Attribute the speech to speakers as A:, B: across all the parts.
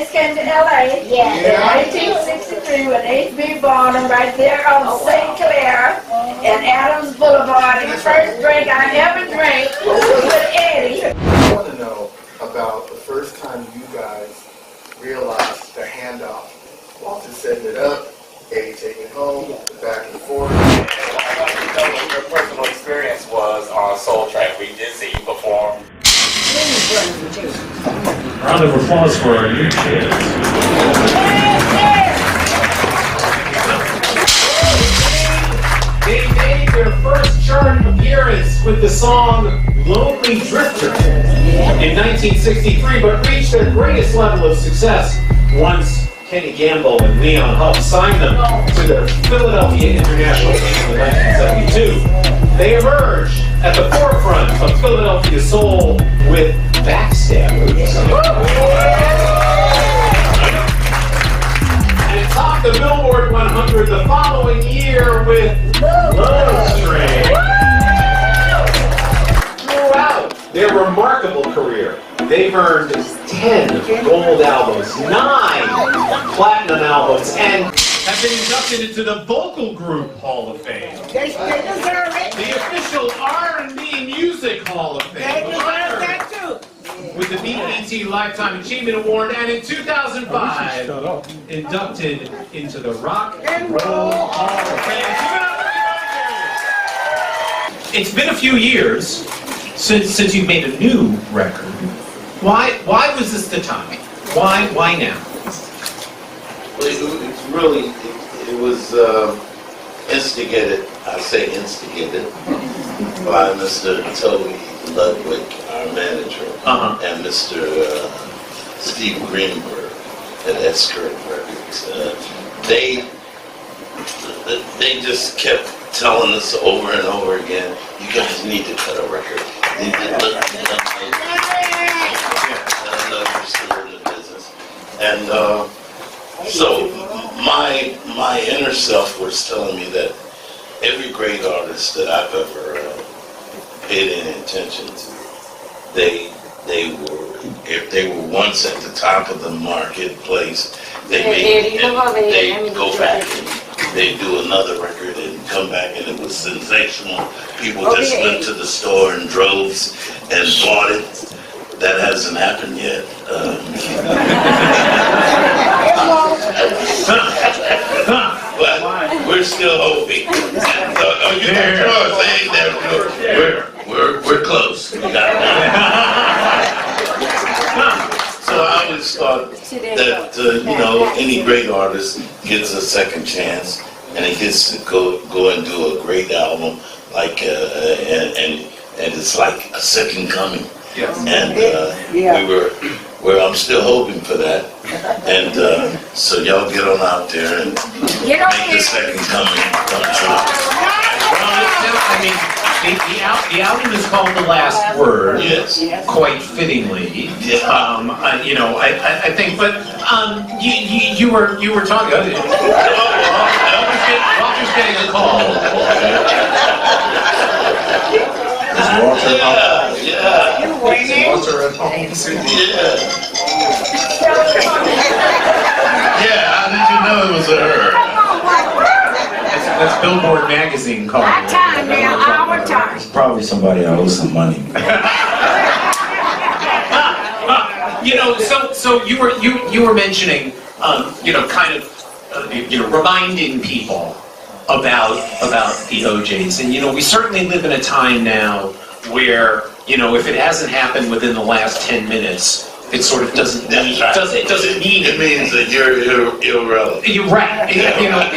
A: JAYS came to LA in 1963 with H.B. Barnum right there on St. Clair and Adams Boulevard. The first drink I ever drank was with Eddie.
B: I want to know about the first time you guys realized the handoff. Walter setting it up, Eddie taking it home, the back and forth.
C: What your personal experience was on Soul Track. We did see you perform.
D: Round of applause for our new kids.
E: They made their first chart appearance with the song Lonely Drifter in 1963, but reached their greatest level of success once Kenny Gamble and Leon Huff signed them to their Philadelphia International Team in 1972. They emerged at the forefront of Philadelphia soul with Backstabbers. And topped the Billboard 100 the following year with Love Train. Throughout their remarkable career, they've earned 10 gold albums, 9 platinum albums, and have been inducted into the Vocal Group Hall of Fame.
A: They deserve it.
E: The official R&B Music Hall of Fame.
A: They deserve that too.
E: With the BET Lifetime Achievement Award, and in 2005, inducted into the Rock and Roll Hall of Fame. It's been a few years since you've made a new record. Why was this the time? Why now?
F: Well, it's really, it was instigated, I say instigated, by Mr. Toby Ludwig, our manager, and Mr. Steve Greenberg at S-Curve Records. They just kept telling us over and over again, you guys need to cut a record. You need to look, I know you're still in the business. And so my inner self was telling me that every great artist that I've ever paid any attention to, if they were once at the top of the marketplace, they go back and they do another record and come back and it was sensational. People just went to the store in droves and bought it. That hasn't happened yet. But we're still hoping. You know, we're close. So I always thought that you know, any great artist gets a second chance, and he gets to go and do a great album, like and it's like a second coming.
E: Yes.
F: And I'm still hoping for that. And so y'all get on out there and make the second coming come true.
E: I mean, the album is called The Last Word.
F: Yes.
E: Quite fittingly.
F: Yeah.
E: You know, I think, but you were talking. Walter's getting a call.
F: Yeah.
B: Walter at home.
F: Yeah, how did you know it was her?
E: That's Billboard magazine calling.
A: Our time now, our time.
G: Probably somebody I owe some money.
E: You know, so you were mentioning, you know, kind of, you know, reminding people about the OJs, and you know, we certainly live in a time now where, you know, if it hasn't happened within the last 10 minutes, it sort of doesn't mean
F: It means that you're irrelevant.
E: You're right. You know,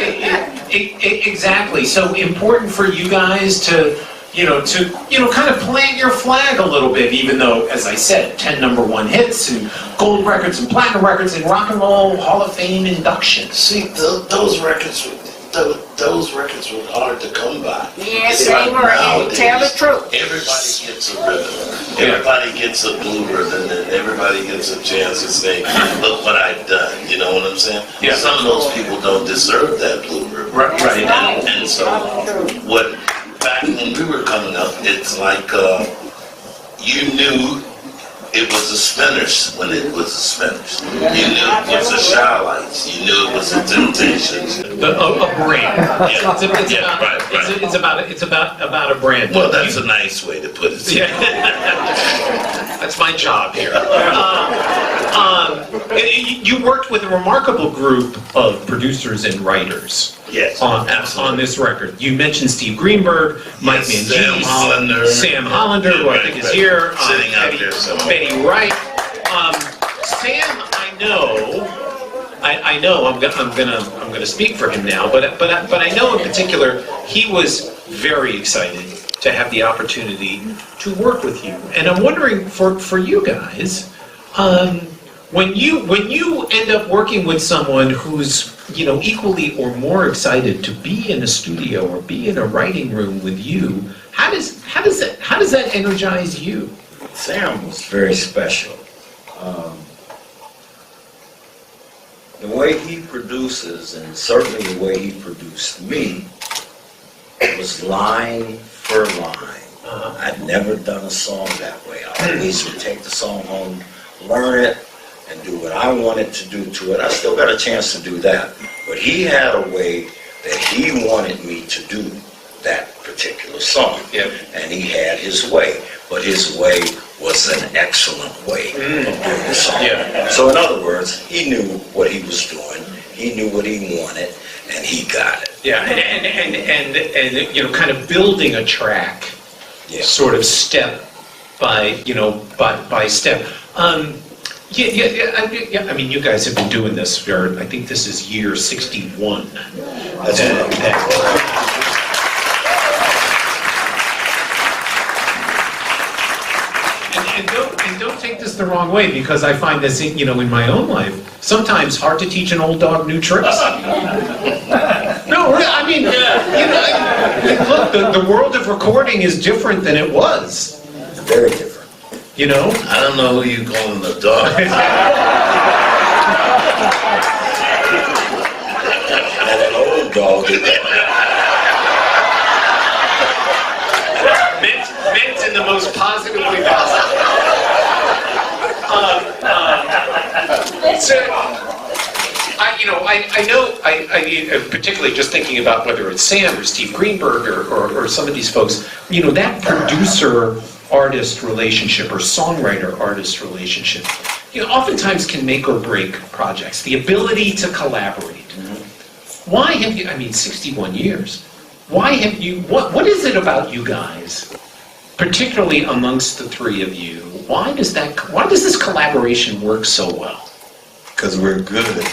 E: exactly. So important for you guys to kind of plant your flag a little bit, even though, as I said, 10 #1 hits and gold records and platinum records and Rock and Roll Hall of Fame inductions.
F: See, those records were hard to come by.
A: Yes, they were. Tell the truth.
F: Everybody gets a rhythm. Everybody gets a blue ribbon, and everybody gets a chance to say, look what I've done. You know what I'm saying?
E: Yeah.
F: Some of those people don't deserve that blue ribbon.
E: Right.
F: And so, back when we were coming up, it's like you knew it was the Spinners when it was the Spinners. You knew it was the Shy-Lights. You knew it was the Temptations.
E: A brand.
F: Yeah,
E: It's about a brand.
F: Well, that's a nice way to put it.
E: Yeah. That's my job here. You worked with a remarkable group of producers and writers.
F: Yes,
E: on this record. You mentioned Steve Greenberg, Mike Mangini, Sam Hollander, who I think is here,
F: sitting out there somewhere.
E: Betty Wright. Sam, I know. I'm gonna speak for him now, but I know in particular he was very excited to have the opportunity to work with you, and I'm wondering for you guys. When you end up working with someone who's equally or more excited to be in a studio or be in a writing room with you, how does that energize you?
G: Sam was very special. The way he produces, and certainly the way he produced me, was line for line. I'd never done a song that way. I always would take the song home, learn it, and do what I wanted to do to it. I still got a chance to do that. But he had a way that he wanted me to do that particular song.
E: Yep.
G: And he had his way. But his way was an excellent way of doing the song.
E: Yeah.
G: So in other words, he knew what he was doing. He knew what he wanted, and he got it.
E: Yeah, and kind of building a track, sort of step by step. Yeah. I mean, you guys have been doing this for, I think this is year 61.
G: That's
E: And don't take this the wrong way, because I find this, in my own life, sometimes hard to teach an old dog new tricks. No, I mean, look, the world of recording is different than it was.
G: very different.
F: I don't know who you calling the dog.
G: And an old dog.
E: Meant in the most positive way possible. So, I know, particularly just thinking about whether it's Sam or Steve Greenberg or some of these folks, that producer-artist relationship or songwriter-artist relationship, oftentimes can make or break projects. The ability to collaborate. Why have you, 61 years, why have you, what is it about you guys, particularly amongst the three of you, why does this collaboration work so well?
F: Because we're good.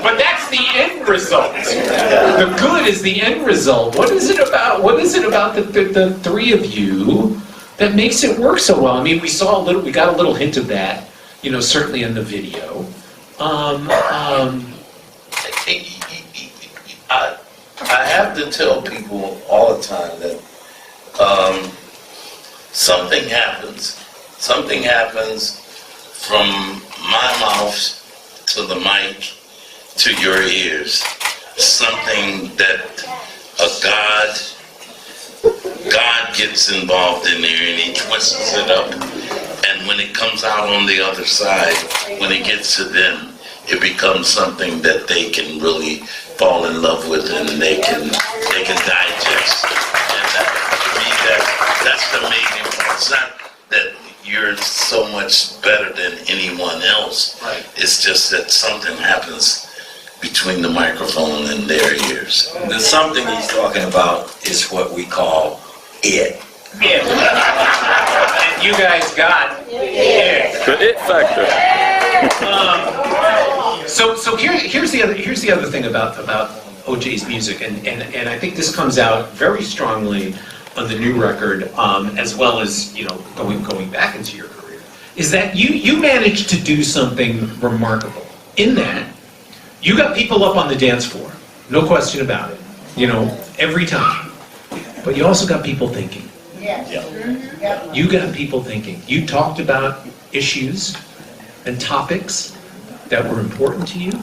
E: But that's the end result. The good is the end result. What is it about the three of you that makes it work so well? I mean, we got a little hint of that, certainly in the video.
F: I have to tell people all the time that something happens. Something happens from my mouth to the mic to your ears. Something that God gets involved in there, and he twists it up. And when it comes out on the other side, when it gets to them, it becomes something that they can really fall in love with, and they can digest. And that's the amazing part. It's not that you're so much better than anyone else.
E: Right.
F: It's just that something happens between the microphone and their ears.
G: The something he's talking about is what we call it.
E: Yeah. And you guys got it.
H: The it factor.
E: So here's the other thing about OJ's music, and I think this comes out very strongly on the new record, as well as going back into your career, is that you managed to do something remarkable in that you got people up on the dance floor, no question about it, every time, but you also got people thinking. You got people thinking. You talked about issues and topics that were important to you.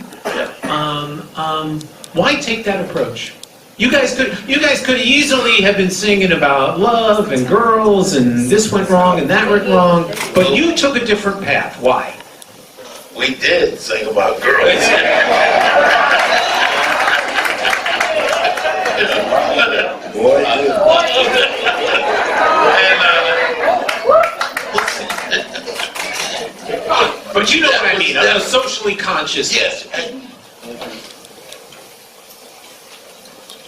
E: Why take that approach? You guys could easily have been singing about love and girls and this went wrong and that went wrong, but you took a different path. Why?
F: We did sing about girls.
G: Boy,
E: But you know what I mean. I'm socially conscious.
F: Yes.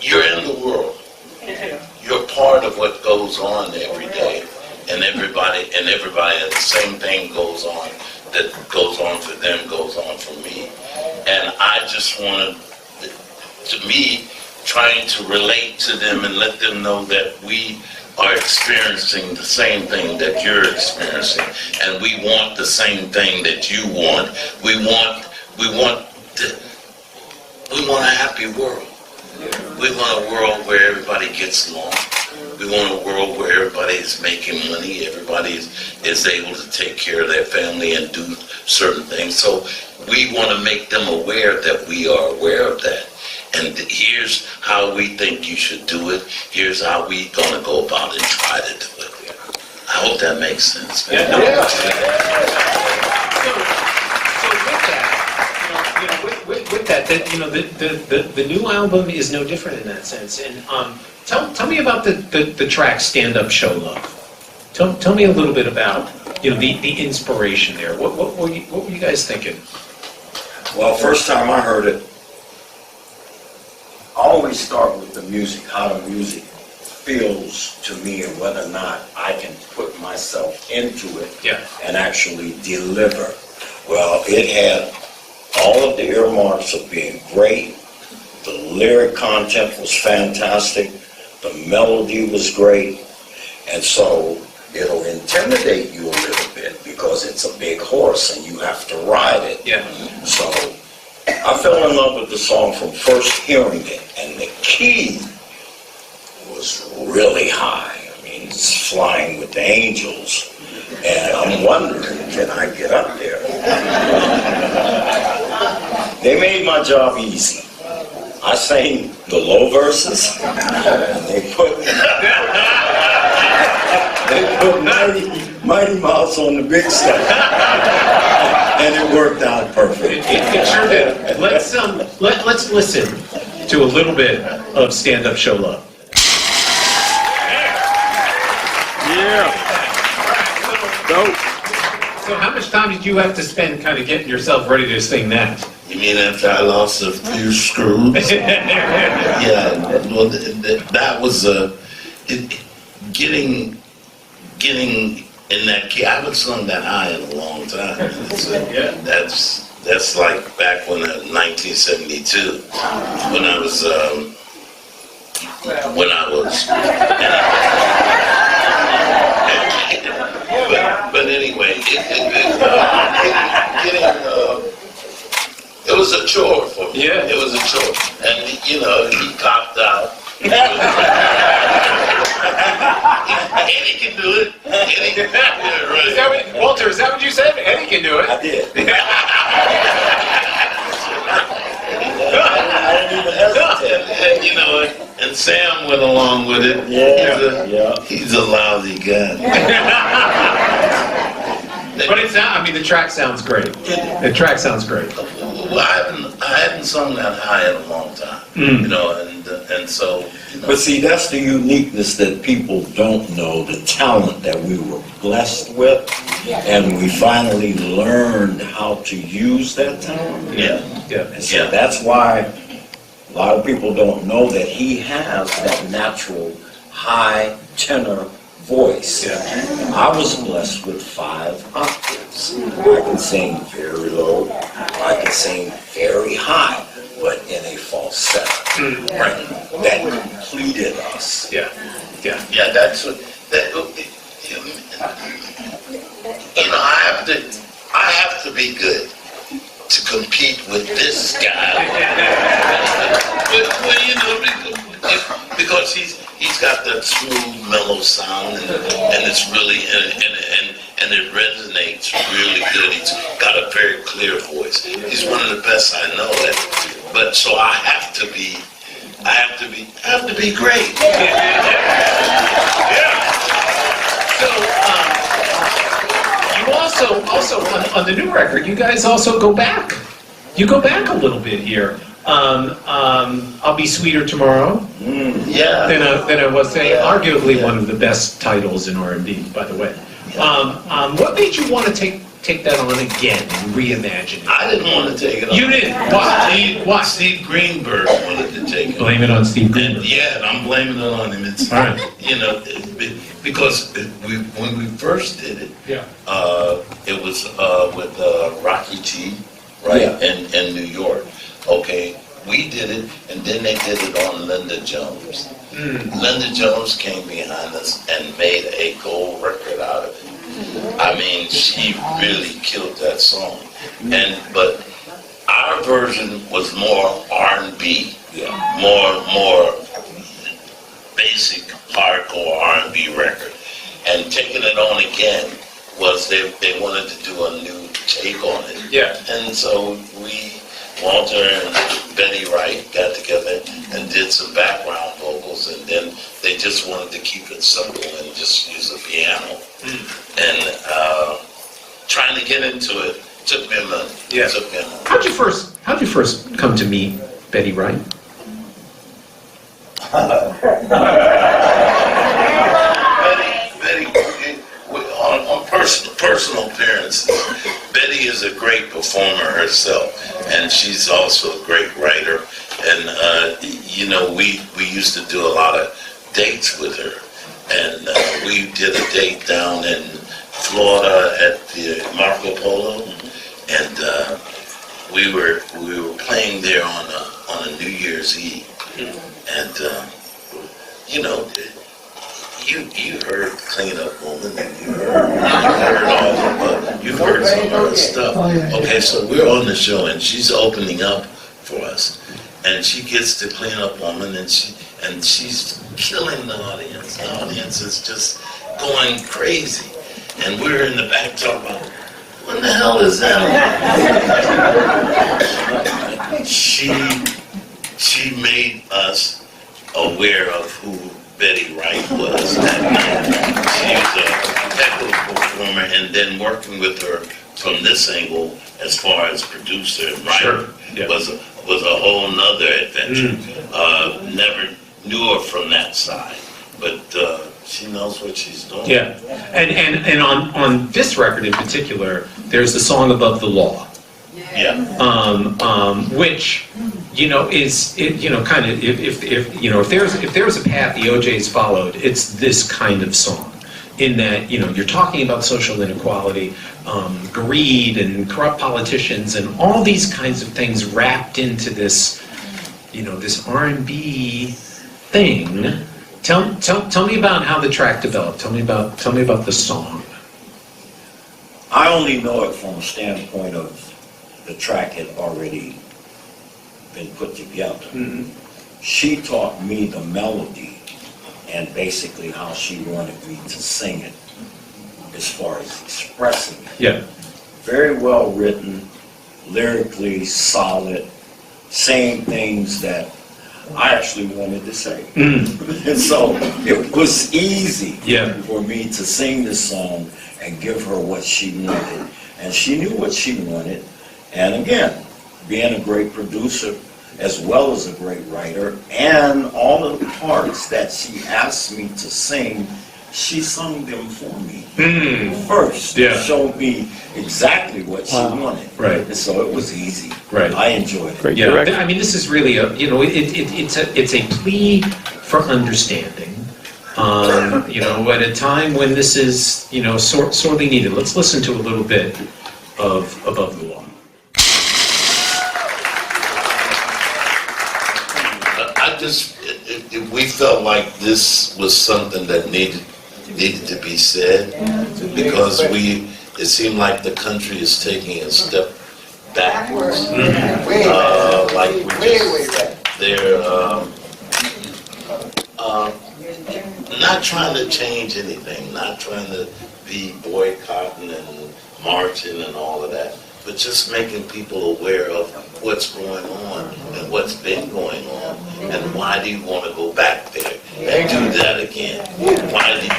F: You're in the world. You're part of what goes on every day, and everybody the same thing goes on. That goes on for them goes on for me, and I just wanted, to me, trying to relate to them and let them know that we are experiencing the same thing that you're experiencing, and we want the same thing that you want. We want a happy world. We want a world where everybody gets along. We want a world where everybody is making money, everybody is able to take care of their family and do certain things. So we want to make them aware that we are aware of that. And here's how we think you should do it. Here's how we're going to go about and try to do it. I hope that makes sense.
E: So with that, the new album is no different in that sense. And tell me about the track "Stand Up, Show Love." Tell me a little bit about the inspiration there. What were you guys thinking?
G: well, first time I heard it, I always start with the music, how the music feels to me and whether or not I can put myself into it and actually deliver. Well, it had all of the earmarks of being great. The lyric content was fantastic. The melody was great. And so it'll intimidate you a little bit because it's a big horse and you have to ride it. So I fell in love with the song from first hearing it, and the key was really high. I mean, it's flying with the angels, and I'm wondering, can I get up there? They made my job easy. I sang the low verses, and they put Mighty Mouse on the big stuff. And it worked out perfect.
E: It sure did. Let's listen to a little bit of "Stand Up, Show Love." So how much time did you have to spend kind of getting yourself ready to sing that?
F: You mean after I lost a few screws? Yeah, well, that was getting in that key. I haven't sung that high in a long time. That's like back when 1972, when I was but anyway, it was a chore for me. It was a chore, and he copped out. Eddie can do it. Eddie can do it, right?
E: Walter, is that what you said? Eddie can do it.
G: I did. I didn't even hesitate.
F: And Sam went along with it. He's a lousy guy.
E: But the track sounds great. The track sounds great.
F: Well, I hadn't sung that high in a long time, and so.
G: But see, that's the uniqueness that people don't know, the talent that we were blessed with, and we finally learned how to use that talent. And so that's why a lot of people don't know that he has that natural high tenor voice. I was blessed with 5 octaves. I can sing very low, I can sing very high, but in a falsetto. Right. That completed us.
F: That's what I have to be good to compete with this guy. Because he's got that smooth, mellow sound, and it's really and it resonates really good. He's got a very clear voice. He's one of the best I know but so I have to be great.
E: So, you also on the new record, you guys also go back. You go back a little bit here. I'll Be Sweeter Tomorrow.
F: Yeah.
E: Than I was saying, arguably one of the best titles in R&B, by the way. What made you want to take that on again and reimagine it?
F: I didn't want to take it on.
E: You didn't? Why?
F: Steve Greenberg wanted to take it.
E: Blame it on Steve Greenberg.
F: And I'm blaming it on him. It's,
E: all right.
F: Because when we first did it,
E: Yeah.
F: it was with Rocky T, right,
G: Yeah.
F: in New York. Okay, we did it, and then they did it on Linda Jones. Linda Jones came behind us and made a gold record out of it. I mean, she really killed that song. But our version was more R&B, more basic hardcore R&B record. And taking it on again was they wanted to do a new take on it.
E: Yeah.
F: And so Walter and Betty Wright got together and did some background vocals, and then they just wanted to keep it simple and just use a piano. And trying to get into it took me a minute.
E: Yeah.
F: Took me a minute.
E: How'd you first come to meet Betty Wright?
F: Betty, on personal appearances, Betty is a great performer herself, and she's also a great writer. And we used to do a lot of dates with her, and we did a date down in Florida at the Marco Polo, and we were playing there on a New Year's Eve, and you heard Clean Up Woman, and you heard some other stuff. Okay, so we're on the show, and she's opening up for us, and she gets to Clean Up Woman, and she's killing the audience. The audience is just going crazy, and we're in the back talking about, what the hell is that? She made us aware of who Betty Wright was that night. She was a heck of a performer, and then working with her from this angle as far as producer and writer was a whole nother adventure. Never knew her from that side, but she knows what she's doing.
E: Yeah, and on this record in particular, there's the song Above the Law.
F: Yeah.
E: Which, is kind of if there's a path the OJs followed, it's this kind of song. In that you're talking about social inequality, greed, and corrupt politicians, and all these kinds of things wrapped into this, this R&B thing. Tell me about how the track developed. Tell me about the song.
G: I only know it from a standpoint of the track had already been put together. She taught me the melody and basically how she wanted me to sing it as far as expressing it.
E: Yeah.
G: Very well written, lyrically solid, saying things that I actually wanted to say. And so it was easy for me to sing this song and give her what she wanted. And she knew what she wanted. And again, being a great producer as well as a great writer, and all of the parts that she asked me to sing, she sung them for me first. Showed me exactly what she wanted.
E: Right.
G: And so it was easy.
E: Right.
G: I enjoyed it.
D: Great
E: Yeah,
D: direction.
E: I mean, this is really it's a plea for understanding. At a time when this is sorely needed. Let's listen to a little bit of Above the Law.
F: We felt like this was something that needed to be said, because it seemed like the country is taking a step backwards. Like they're not trying to change anything, not trying to be boycotting and marching and all of that, but just making people aware of what's going on and what's been going on, and why do you want to go back there and do that again? Why do you think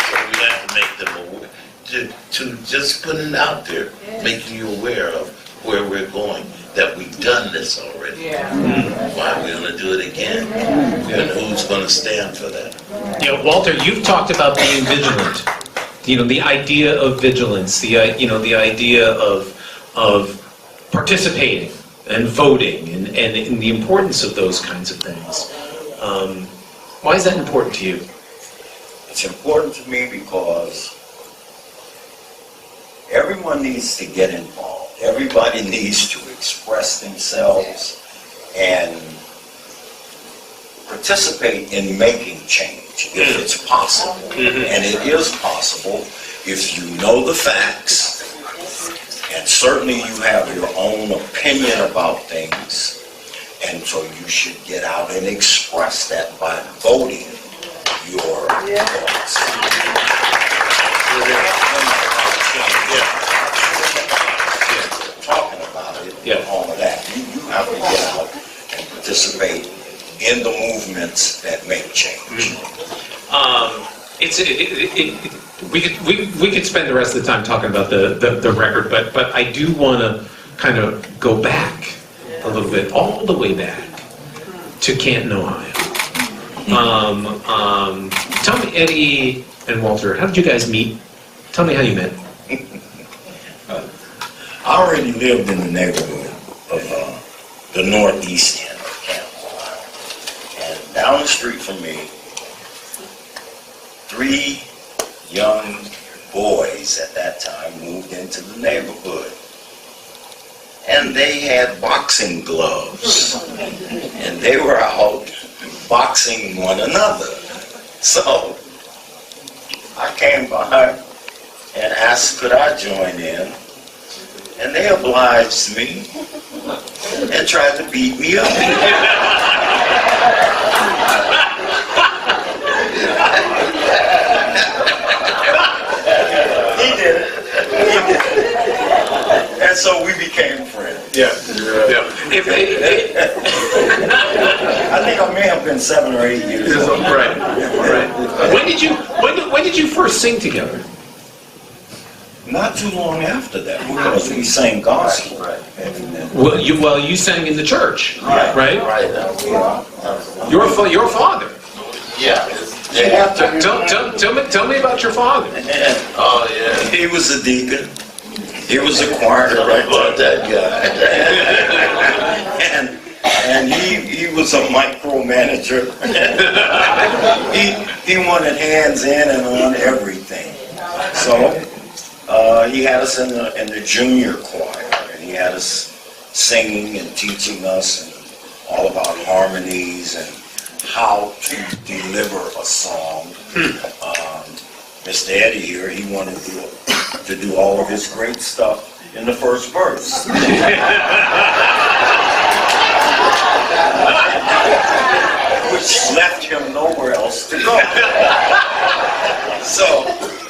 F: so we have to make them aware, to just put it out there, making you aware of where we're going, that we've done this already. Why are we going to do it again? And who's going to stand for that?
E: You know, Walter, you've talked about being vigilant. You know, the idea of vigilance, the idea of participating and voting, and the importance of those kinds of things. Why is that important to you?
G: It's important to me because everyone needs to get involved. Everybody needs to express themselves and participate in making change if it's possible. And it is possible if you know the facts, and certainly you have your own opinion about things, and so you should get out and express that by voting your votes. Talking about it, all of that. You have to get out and participate in the movements that make change.
E: We could spend the rest of the time talking about the record, but I do want to kind of go back a little bit, all the way back to Canton, Ohio. Tell me, Eddie and Walter, how did you guys meet? Tell me how you met.
G: I already lived in the neighborhood of the northeast end of Canton, Ohio. And down the street from me, 3 young boys at that time moved into the neighborhood. And they had boxing gloves. And they were out boxing one another. So I came by and asked, could I join in? And they obliged me and tried to beat me up. He did it. And so we became friends. I think I may have been 7 or 8 years old.
E: Right. When did you first sing together?
G: Not too long after that, because we sang gospel.
E: Well, you sang in the church, right?
F: Right.
E: Your father.
F: Yeah.
E: Tell me about your father.
F: Oh, yeah.
G: He was a deacon. He was a choir director.
F: About that guy.
G: and he was a micromanager. he wanted hands in and on everything. So he had us in the junior choir, and he had us singing and teaching us and all about harmonies and how to deliver a song. Mr. Eddie here, he wanted to do all of his great stuff in the first verse. Which left him nowhere else to go. So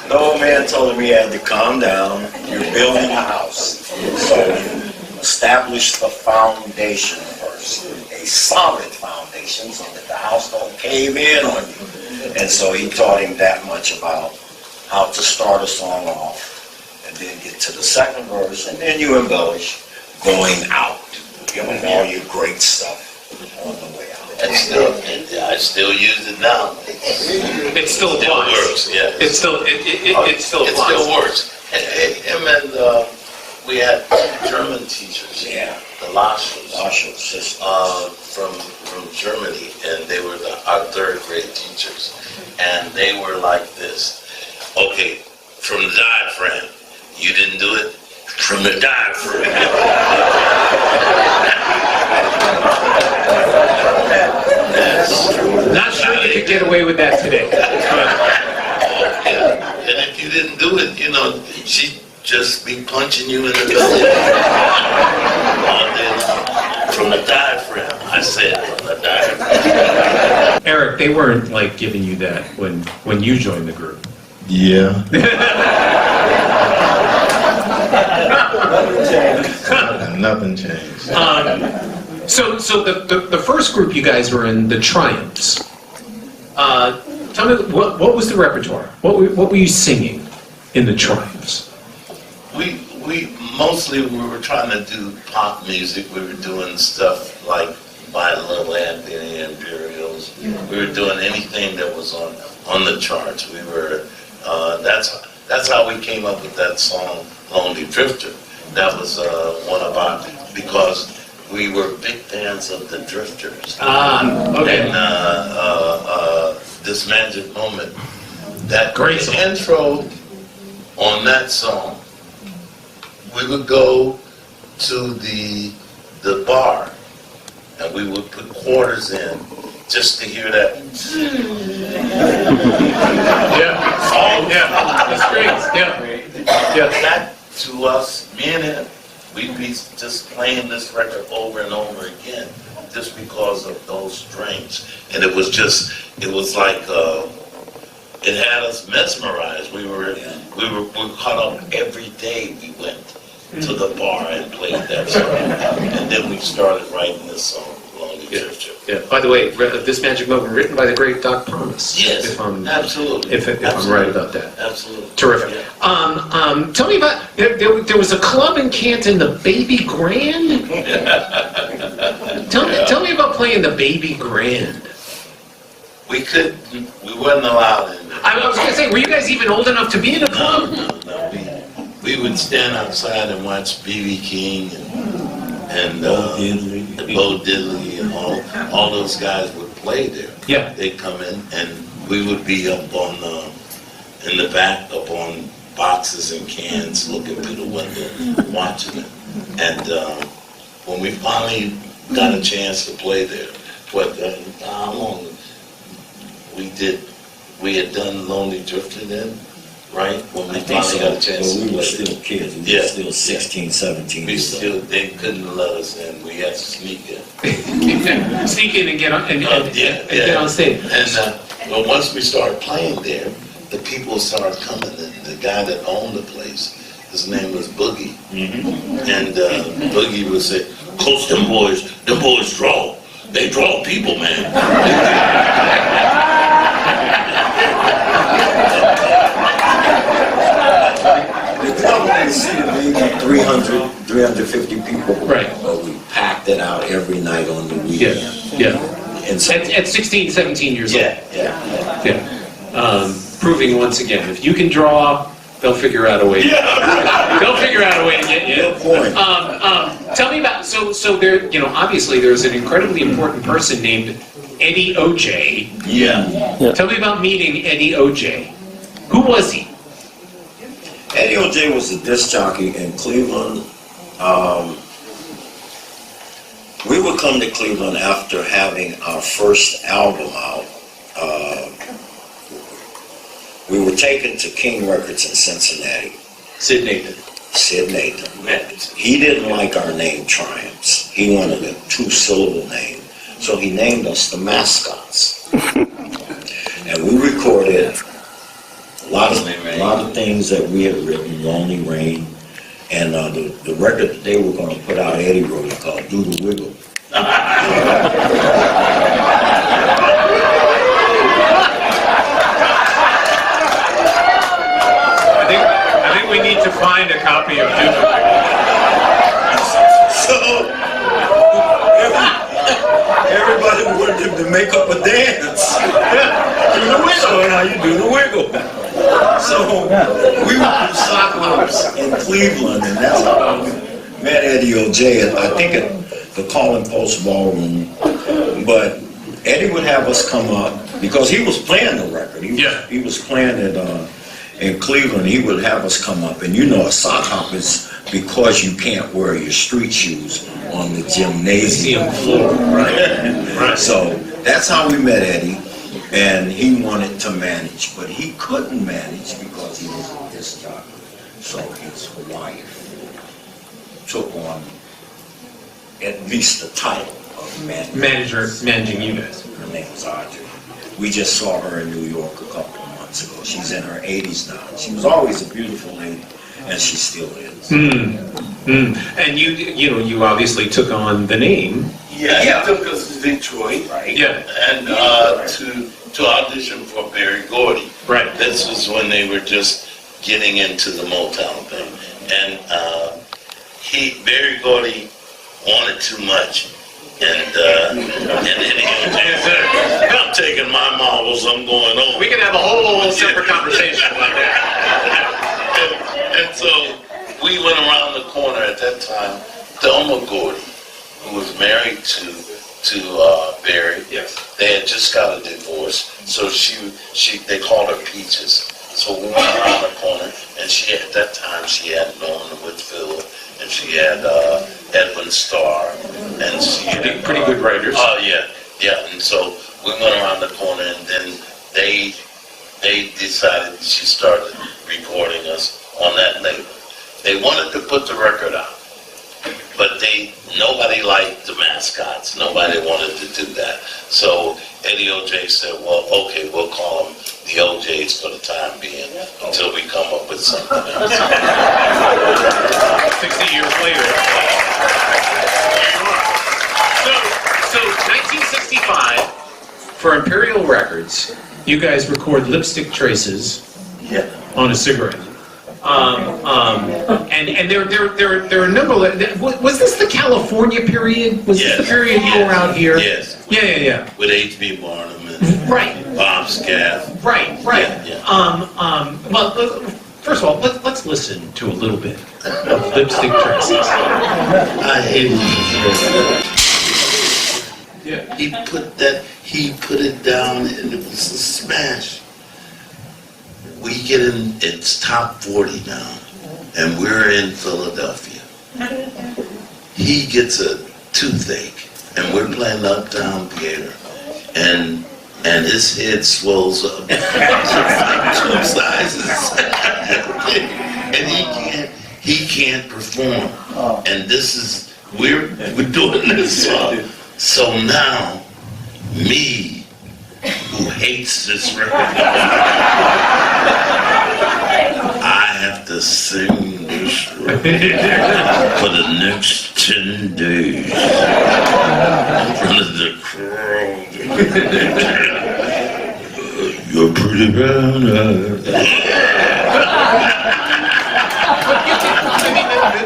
G: the old man told him he had to calm down. You're building a house. So you establish the foundation first. A solid foundation so that the house don't cave in on you. And so he taught him that much about how to start a song off and then get to the second verse, and then you embellish going out, giving all your great stuff on the way out.
F: I still use it now.
E: It still applies.
F: Works, yeah.
E: It still applies.
F: It still works. Him and we had 2 German teachers.
G: Yeah.
F: The Lashes.
G: Sisters.
F: From Germany, and they were our 3rd grade teachers. And they were like this. Okay, from the diaphragm. You didn't do it? From the diaphragm.
E: Not sure you could get away with that today.
F: And if you didn't do it, she'd just be punching you in the belly. From the diaphragm. I said from the diaphragm.
E: Eric, they weren't like giving you that when you joined the group.
F: Yeah. Nothing changed.
E: So the first group you guys were in, the Triumphs. Tell me, what was the repertoire? What were you singing in the Triumphs?
F: We mostly were trying to do pop music. We were doing stuff like by Little Anthony Imperials. We were doing anything that was on the charts. We were that's how we came up with that song Lonely Drifter. That was one of our, because we were big fans of the Drifters.
E: Okay.
F: And This Magic Moment, that
E: Great song.
F: intro on that song, we would go to the bar and we would put quarters in just to hear that.
E: That's great. Yeah.
F: That to us, me and him, we'd be just playing this record over and over again just because of those strings. And it was like, it had us mesmerized. We were caught up every day. We went to the bar and played that song. And then we started writing this song, Lonely Drifter.
E: Yeah. By the way, This Magic Moment, written by the great Doc Promise.
F: Yes, absolutely.
E: If I'm right about that.
F: Absolutely.
E: Terrific.
F: Yeah.
E: Tell me about, there was a club in Canton, the Baby Grand. Tell me about playing the Baby Grand.
F: We weren't allowed in there.
E: I was going to say, were you guys even old enough to be in a club?
F: No. We would stand outside and watch B.B. King and Bo Diddley and all those guys would play there.
E: Yeah.
F: They'd come in and we would be up on in the back, up on boxes and cans, looking through the window, watching it. And when we finally got a chance to play there, how long we had done Lonely Drifter then, right? When we finally got a chance to play.
G: We were still kids. We were still 16, 17 years old.
F: They couldn't let us in. We had to sneak in.
E: Sneak in and get on get on stage.
F: And but once we started playing there, the people started coming. The guy that owned the place, his name was Boogie. And Boogie would say, "Coach, them boys draw. They draw people, man."
G: The seated maybe 350 people.
E: Right.
G: But we packed it out every night on the weekend.
E: Yeah.
G: And so,
E: At 16, 17 years old.
F: Yeah.
E: Proving once again, if you can draw, they'll figure out a way. They'll figure out a way to get you.
G: good point.
E: Tell me about, so there, obviously there's an incredibly important person named Eddie O.J.
F: Yeah.
E: Tell me about meeting Eddie O.J. Who was he?
G: Eddie O.J. was a disc jockey in Cleveland. We would come to Cleveland after having our first album out. We were taken to King Records in Cincinnati.
E: Sid Nathan.
G: He didn't like our name Triumphs. He wanted a 2-syllable name. So he named us the Mascots. And we recorded a lot of things that we had written, Lonely Rain, and the record that they were going to put out, Eddie wrote it, called Do the Wiggle.
E: I think we need to find a copy of Do the Wiggle.
G: So everybody wanted him to make up a dance. Do the wiggle. So how you do the wiggle. So we would do sock hops in Cleveland, and that's how we met Eddie O.J. I think at the Calling Post Ballroom. But Eddie would have us come up because he was playing the record. He was playing it in Cleveland. He would have us come up, and a sock hop is because you can't wear your street shoes on the gymnasium floor, right? So that's how we met Eddie. And he wanted to manage, but he couldn't manage because he was a disc jockey. So his wife took on at least the title of manager.
E: Managing you guys.
G: Her name was Audrey. We just saw her in New York a couple of months ago. She's in her 80s now. She was always a beautiful lady, and she still is.
E: And you obviously took on the name.
F: Yeah, he took us to Detroit.
G: Right?
E: Yeah.
F: And to audition for Berry Gordy.
E: Right.
F: This was when they were just getting into the Motown thing. And Berry Gordy wanted too much. And then he said, I'm taking my marbles, I'm going over.
E: We can have a whole separate conversation about that.
F: And so we went around the corner at that time. Thelma Gordy, who was married to Barry,
E: Yes.
F: they had just got a divorce, so they called her Peaches. So we went around the corner, and at that time she had Nolan Whitfield, and she had Edwin Starr, and she had
E: Pretty good writers.
F: Oh yeah. And so we went around the corner, and then they decided she started recording us on that label. They wanted to put the record out, but nobody liked the mascots. Nobody wanted to do that. So Eddie O.J. said, well, okay, we'll call them the O.J.'s for the time being until we come up with something else.
E: 60 years later. So 1965, for Imperial Records, you guys record Lipstick Traces on a cigarette. And there are a number of, was this the California period? Was this the period you were out here?
F: Yes.
E: Yeah.
F: With H.B. Barnum and
E: Right.
F: Bob Scaff.
E: Right.
F: Yeah.
E: Well, first of all, let's listen to a little bit of Lipstick Traces.
F: I hate it.
E: Yeah.
F: He put it down, and it was a smash. We get in, it's top 40 now, and we're in Philadelphia. He gets a toothache, and we're playing Uptown Theater, and his head swells up two sizes, and he can't perform. And we're doing this song. So now, me, who hates this record, I have to sing this record for the next 10 days in front of the crowd. You're pretty brown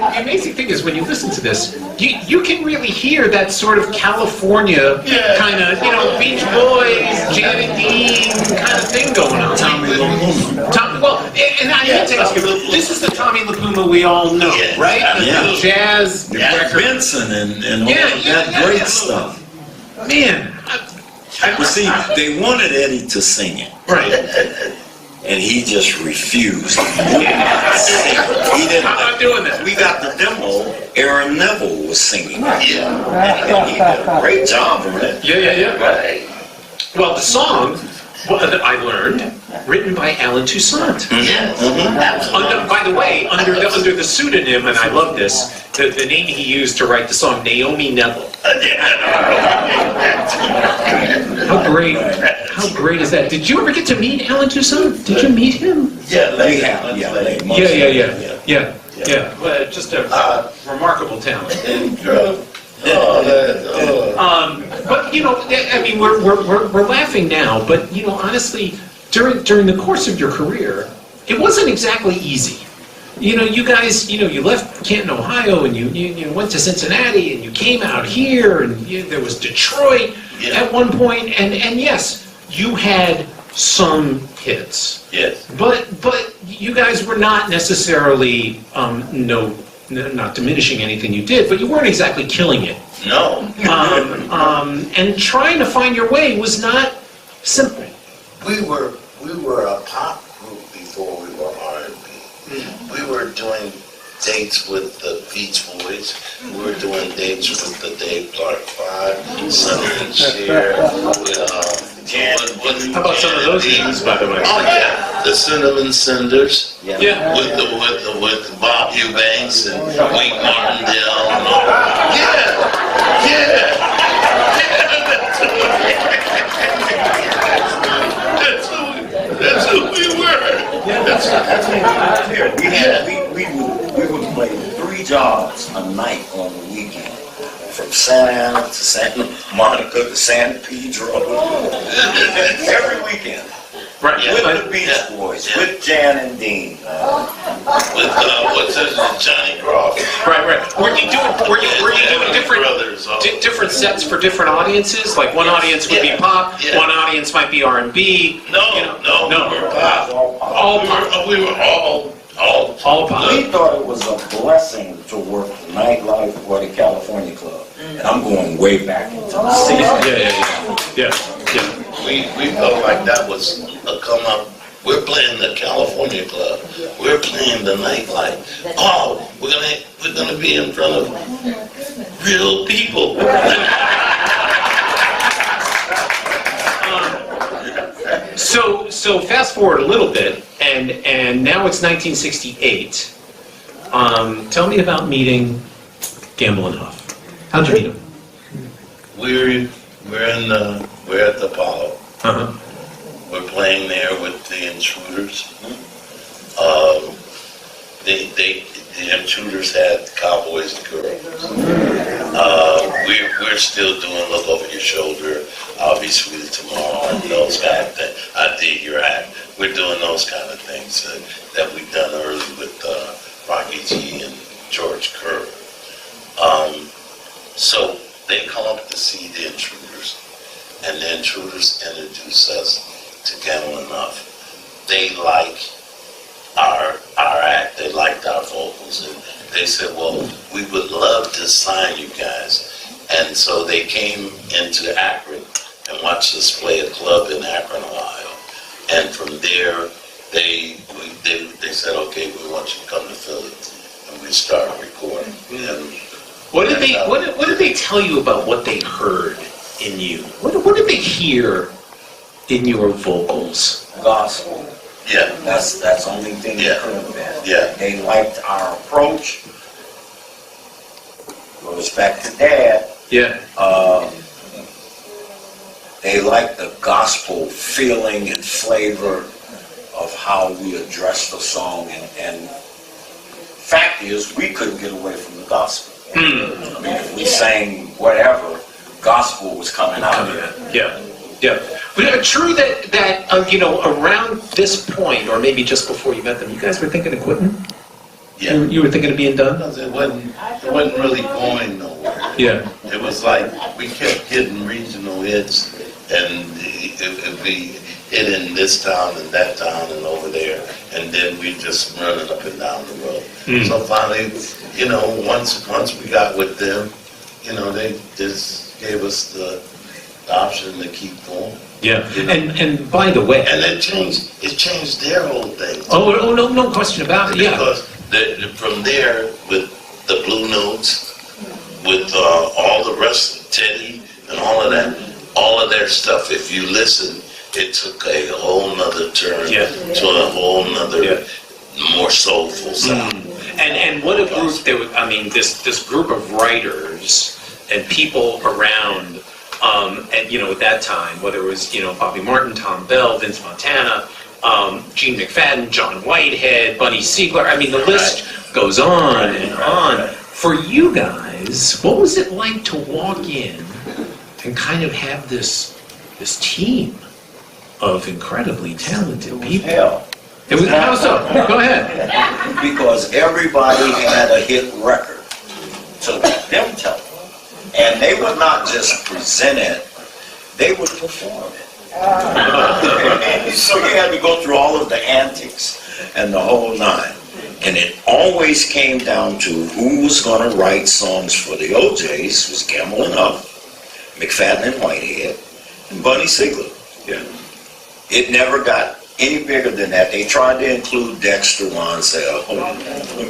E: The amazing thing is when you listen to this, you can really hear that sort of California kind of, Beach Boys, Janet Dean kind of thing going on.
G: Tommy LaPuma.
E: Well, and I have to ask you, this is the Tommy LaPuma we all know, right? The jazz record.
G: Benson and all that great stuff.
E: Man.
G: But see, they wanted Eddie to sing it.
E: Right.
G: And he just refused. He didn't.
E: I'm not doing this.
G: We got the demo. Aaron Neville was singing. And he did a great job on it.
E: Yeah.
F: Right.
E: Well, the song, I learned, written by Alan Toussaint. By the way, under the pseudonym, and I love this, the name he used to write the song, Naomi Neville. How great is that? Did you ever get to meet Alan Toussaint? Did you meet him?
F: Yeah.
E: Well, just a remarkable talent. But I mean, we're laughing now, but honestly, during the course of your career, it wasn't exactly easy. You guys, you left Canton, Ohio, and you went to Cincinnati, and you came out here, and there was Detroit at one point, and yes, you had some hits.
F: Yes.
E: But you guys were not necessarily not diminishing anything you did, but you weren't exactly killing it.
F: No.
E: And trying to find your way was not simple.
F: We were a pop group before we were R&B. We were doing dates with the Beach Boys. We were doing dates with the Dave Clark Five, Sonny and Cher.
E: How about some of those names, by the way?
F: Oh yeah, the Cinnamon Cinders.
E: Yeah.
F: With Bob Eubanks and Wink Martindale. And all. That's who we
G: to Santa Monica to San Pedro. Every weekend.
E: Right.
G: With the Beach Boys, with Jan and Dean.
F: With what's his name, Johnny Crawford.
E: Right. Were you doing different
F: brothers?
E: different sets for different audiences? Like one audience would be pop, one audience might be R&B.
F: No, we were pop.
E: All pop.
F: We were all
E: pop.
G: We thought it was a blessing to work the nightlife or the California Club. And I'm going way back into the 60s.
E: Yeah.
F: We felt like that was a come up. We're playing the California Club. We're playing the nightlife. Oh, we're gonna be in front of real people.
E: So fast forward a little bit, and now it's 1968. Tell me about meeting Gamble and Huff. How'd you meet him?
F: We're at the Apollo.
E: Uh-huh.
F: We're playing there with the Intruders. The Intruders had Cowboys and Girls. We're still doing Look Over Your Shoulder, obviously tomorrow, and those kind of things. I Dig Your Act. We're doing those kind of things that we've done early with Rocky G and George Kerr. So they come up to see the Intruders, and the Intruders introduce us to Gamble and Huff. They like our act, they liked our vocals, and they said, well, we would love to sign you guys. And so they came into Akron and watched us play a club in Akron, Ohio. And from there, they said, okay, we want you to come to Philly. And we started recording. And
E: what did they tell you about what they heard in you? What did they hear in your vocals?
G: Gospel.
F: Yeah.
G: That's the only thing it could have been.
F: Yeah.
G: They liked our approach. Goes back to Dad.
E: Yeah.
G: They liked the gospel feeling and flavor of how we addressed the song. And fact is, we couldn't get away from the gospel. I mean, if we sang whatever, gospel was coming out of it.
E: Yeah. But true that around this point, or maybe just before you met them, you guys were thinking of quitting?
F: yeah.
E: You were thinking of being done?
F: Because it wasn't really going nowhere.
E: Yeah.
F: It was like we kept getting regional hits, and it'd be hit in this town and that town and over there, and then we just running up and down the road. So finally, once we got with them, they just gave us the option to keep going.
E: Yeah. And by the way,
F: And it changed their whole thing.
E: oh no question about it. Yeah.
F: Because from there, with the Blue Notes, with all the rest of Teddy and all of their stuff, if you listen, it took a whole nother turn to a whole nother more soulful sound.
E: And what a group there was. I mean, this group of writers and people around, at that time, whether it was Bobby Martin, Tom Bell, Vince Montana, Gene McFadden, John Whitehead, Bunny Siegler. I mean, the list goes on and on. For you guys, what was it like to walk in and kind of have this team of incredibly talented people?
G: Hell.
E: It was how so? Go ahead.
G: Because everybody had a hit record to them tell it. And they would not just present it, they would perform it. So you had to go through all of the antics and the whole nine. And it always came down to who was going to write songs for the OJs. Was Gamble and Huff, McFadden and Whitehead, and Bunny Siegler.
E: Yeah.
G: It never got any bigger than that. They tried to include Dexter Wansell,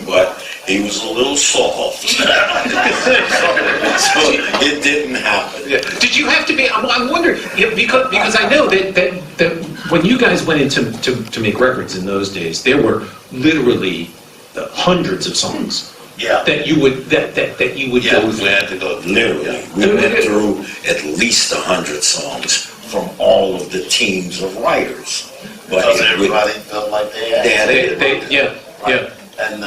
G: but he was a little soft. So it didn't happen.
E: Yeah. Did you have to be? I'm wondering because I know that when you guys went in to make records in those days, there were literally hundreds of songs.
F: Yeah.
E: That you would go through.
F: We had to go through.
G: Literally, we went through at least 100 songs from all of the teams of writers. But
F: Because everybody felt like they had it.
E: Yeah.
F: And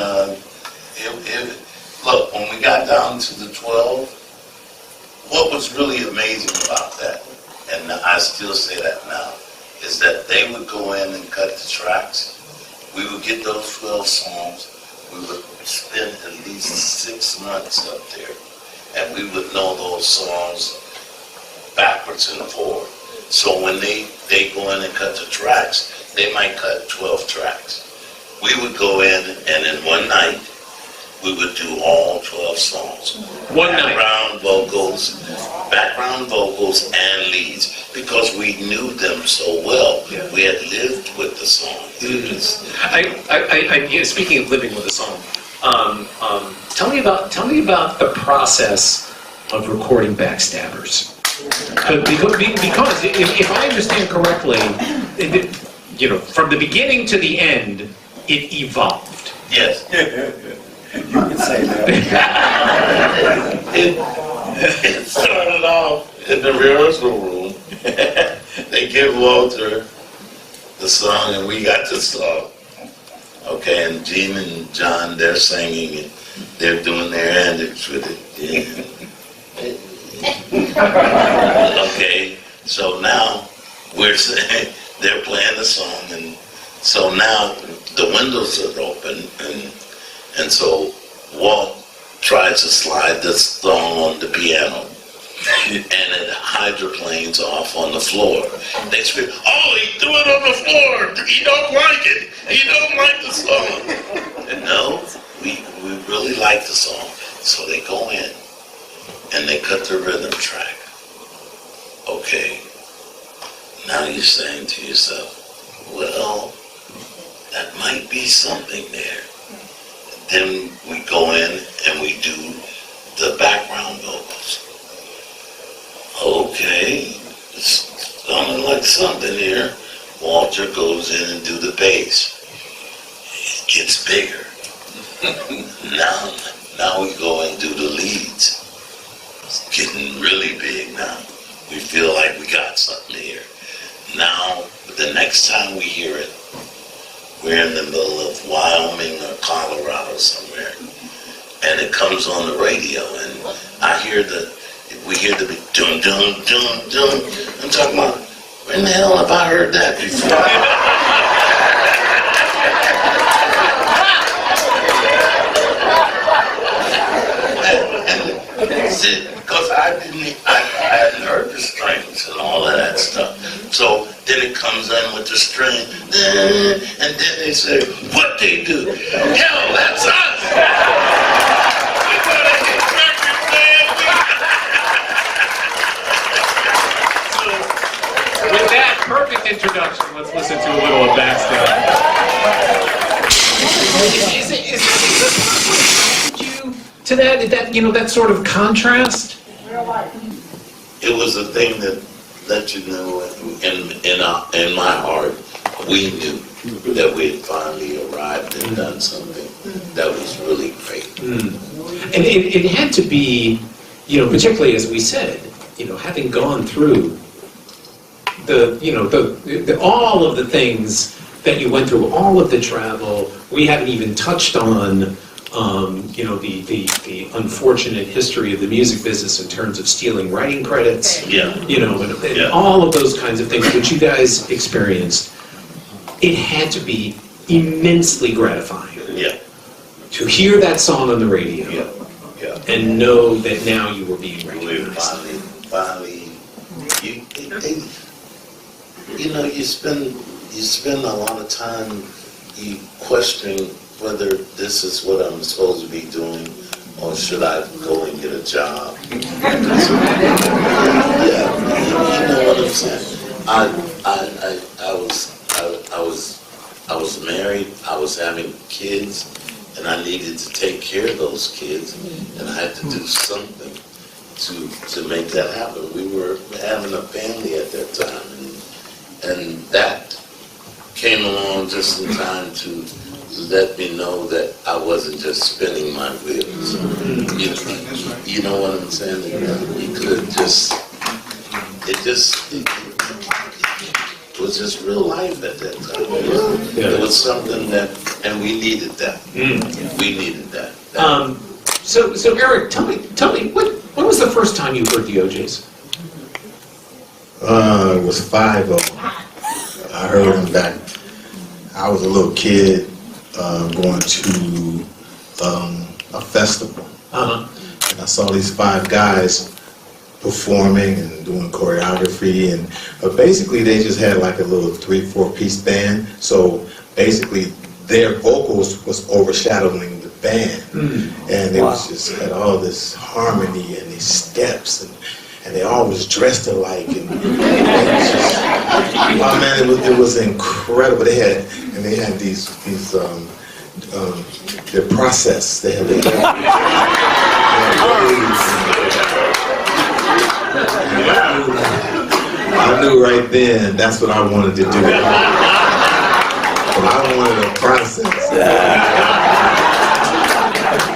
F: look, when we got down to the 12, what was really amazing about that, and I still say that now, is that they would go in and cut the tracks. We would get those 12 songs. We would spend at least 6 months up there, and we would know those songs backwards and forward. So when they go in and cut the tracks, they might cut 12 tracks. We would go in, and in one night, we would do all 12 songs.
E: One night.
F: Background vocals and leads, because we knew them so well.
E: Yeah.
F: We had lived with the song.
E: Speaking of living with a song, tell me about the process of recording Backstabbers. Because if I understand correctly, from the beginning to the end, it evolved.
F: Yes.
G: You can say that.
F: It started off in the rehearsal room. They give Walter the song, and we got the song. Okay, and Gene and John, they're singing, and they're doing their antics with it. Okay, so now we're saying, they're playing the song, and so now the windows are open, and so Walt tries to slide this song on the piano, and it hydroplanes off on the floor. They scream, "Oh, he threw it on the floor! He don't like it! He don't like the song!" And no, we really like the song. So they go in, and they cut the rhythm track. Okay, now you're saying to yourself, well, that might be something there. Then we go in and we do the background vocals. Okay, it's sounding like something here. Walter goes in and do the bass. It gets bigger. Now we go and do the leads. It's getting really big now. We feel like we got something here. Now, the next time we hear it, we're in the middle of Wyoming or Colorado somewhere, and it comes on the radio, and we hear the dun dun dun dun. I'm talking about, when the hell have I heard that before? Because I hadn't heard the strings and all of that stuff. So then it comes in with the string, and then they say, what they do? Yo, that's us! We gotta get records, man!
E: With that perfect introduction, let's listen to a little of Backstab. To that sort of contrast?
F: It was a thing that let you know in my heart, we knew that we had finally arrived and done something that was really great.
E: And it had to be, particularly as we said, having gone through the all of the things that you went through, all of the travel. We haven't even touched on the unfortunate history of the music business in terms of stealing writing credits, and all of those kinds of things which you guys experienced. It had to be immensely gratifying to hear that song on the radio and know that now you were being recognized.
F: Finally, you spend a lot of time questioning whether this is what I'm supposed to be doing, or should I go and get a job? You know what I'm saying. I was married. I was having kids, and I needed to take care of those kids, and I had to do something to make that happen. We were having a family at that time, and that came along just in time to let me know that I wasn't just spinning my wheels. You know what I'm saying? You could have it was just real life at that time. It was something that, and we needed that. We needed that.
E: So Eric, tell me, what was the first time you heard the OJs?
H: It was 5 of them. I heard them back. I was a little kid going to a festival.
E: Uh-huh.
H: And I saw these 5 guys performing and doing choreography, and basically they just had like a little 3-4 piece band. So basically their vocals was overshadowing the band, and it was just had all this harmony and these steps, and they all was dressed alike, and it was just, oh man, it was incredible. They had these their process. They had I knew right then that's what I wanted to do. But I wanted a process.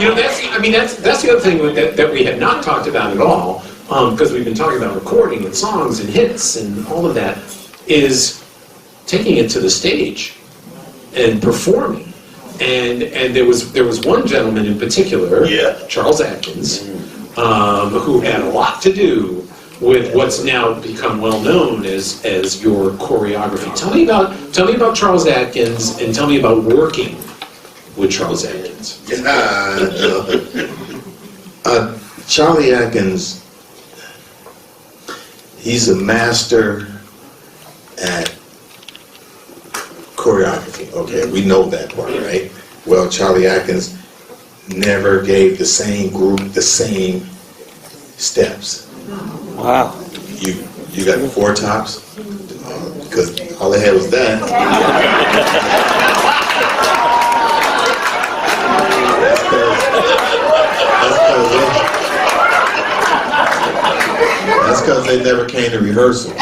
E: You know, that's the other thing that we had not talked about at all, because we've been talking about recording and songs and hits and all of that, is taking it to the stage and performing. And there was one gentleman in particular, Charles Atkins, who had a lot to do with what's now become well known as your choreography. Tell me about Charles Atkins, and tell me about working with Charles Atkins.
H: Charlie Atkins, he's a master at choreography. Okay, we know that part, right? Well, Charlie Atkins never gave the same group the same steps.
I: Wow.
H: You got 4 tops? Because all they had was that. That's because they never came to rehearsal.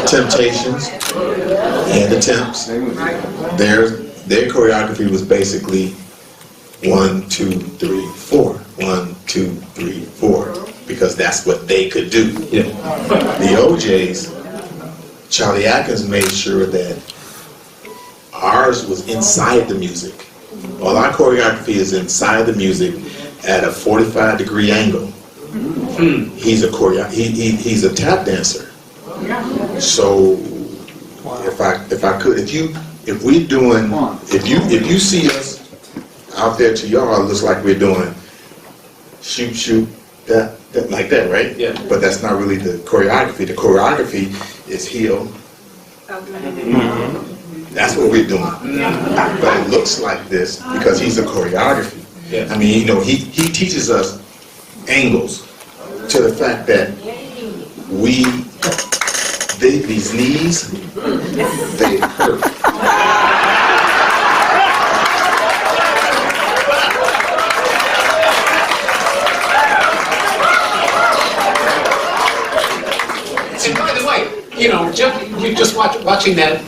H: Temptations and Attempts. Their choreography was basically 1, 2, 3, 4. 1, 2, 3, 4. Because that's what they could do.
E: Yeah.
H: The OJs, Charlie Atkins made sure that ours was inside the music. All our choreography is inside the music at a 45-degree angle. He's a tap dancer. So if you see us out there to y'all, it looks like we're doing shoot that like that, right?
E: Yeah.
H: But that's not really the choreography. The choreography is heel. That's what we're doing. But it looks like this because he's a choreography.
E: Yeah.
H: I mean, you know, he teaches us angles to the fact that these knees, they hurt.
E: And by the way, you know, just watching that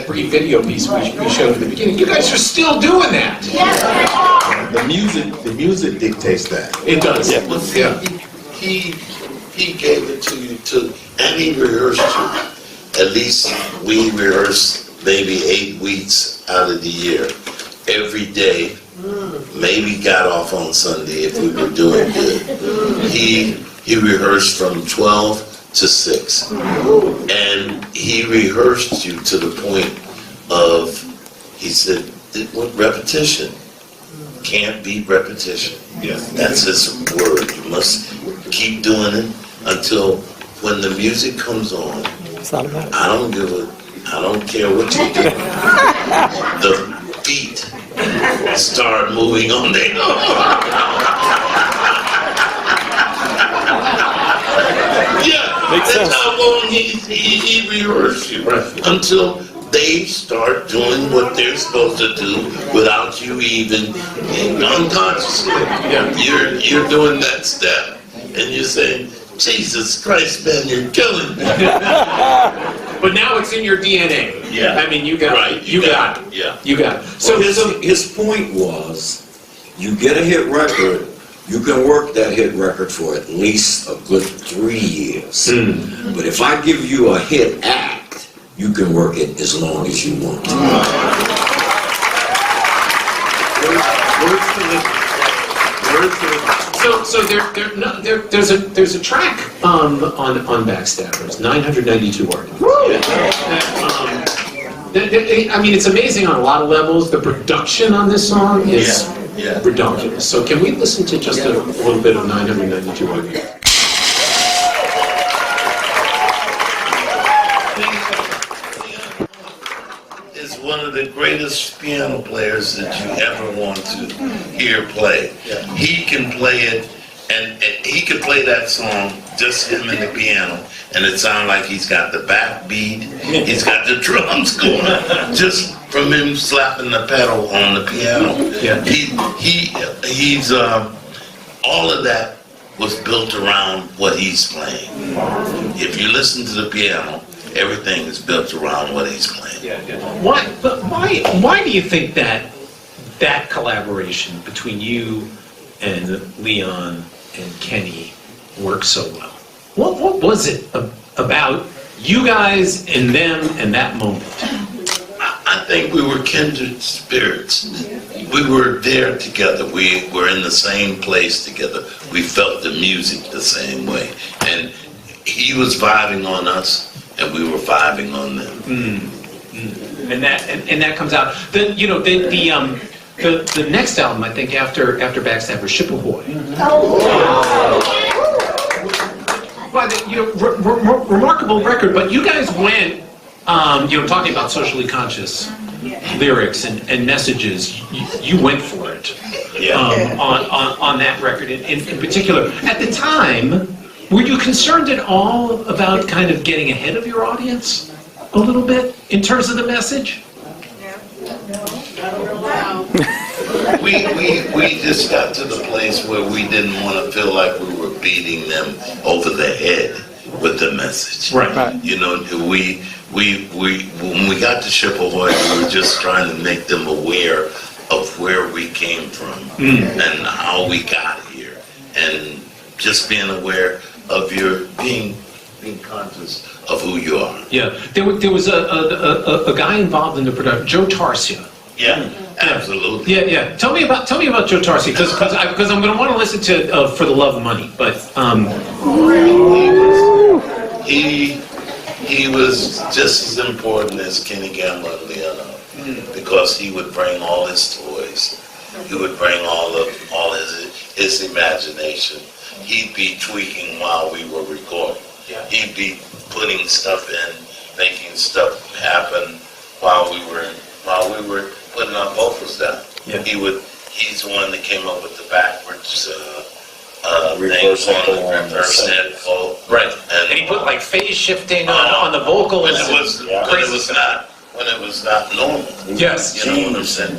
E: brief video piece we showed at the beginning, you guys are still doing that.
H: The music dictates that.
E: It does.
F: Yeah. He gave it to you too, and he rehearsed you. At least we rehearse maybe 8 weeks out of the year, every day. Maybe got off on Sunday if we were doing good. He rehearsed from 12 to 6, and he rehearsed you to the point of, he said, what repetition? Can't beat repetition.
E: Yeah.
F: That's his word. You must keep doing it until when the music comes on. I don't care what you do. The feet start moving on their own. Yeah, that's how long he rehearsed you, until they start doing what they're supposed to do without you even unconsciously. You're doing that step, and you're saying, Jesus Christ, man, you're killing me.
E: But now it's in your DNA.
F: Yeah.
E: I mean, you got it. You got it.
F: Yeah.
E: You got it.
G: So his point was, you get a hit record, you can work that hit record for at least a good 3 years. But if I give you a hit act, you can work it as long as you want.
H: What
E: Words to live by. Words to live by. So there's a track on Backstabbers, 992 arguments. I mean, it's amazing on a lot of levels. The production on this song is ridiculous. So can we listen to just a little bit of 992 arguments?
F: Is one of the greatest piano players that you ever want to hear play. He can play it, and he can play that song, just him and the piano, and it sounds like he's got the backbeat, he's got the drums going, just from him slapping the pedal on the piano. He's all of that was built around what he's playing. If you listen to the piano, everything is built around what he's playing.
E: Why do you think that collaboration between you and Leon and Kenny worked so well? What was it about you guys and them and that moment?
F: I think we were kindred spirits. We were there together. We were in the same place together. We felt the music the same way. And he was vibing on us, and we were vibing on them.
E: And that comes out. Then the next album, I think, after Backstabber, Ship Ahoy. Remarkable record. But you guys went, talking about socially conscious lyrics and messages. You went for it. On that record in particular. At the time, were you concerned at all about kind of getting ahead of your audience a little bit in terms of the message?
F: We just got to the place where we didn't want to feel like we were beating them over the head with the message.
E: Right.
F: You know, when we got to Ship Ahoy, we were just trying to make them aware of where we came from and how we got here, and just being aware of your being conscious of who you are.
E: Yeah, there was a guy involved in the production, Joe Tarsia.
F: Yeah, absolutely.
E: Yeah. Tell me about Joe Tarsia, because I'm going to want to listen to For the Love of Money, but
F: he was just as important as Kenny Gamble and Leon, because he would bring all his toys. He would bring all his imagination. He'd be tweaking while we were recording. He'd be putting stuff in, making stuff happen while we were putting our vocals down. He's the one that came up with the backwards
G: reverse echo on the
F: reverse echo.
E: Right. And he put like phase shifting on the vocals.
F: When it was not normal.
E: Yes.
F: You know what I'm saying?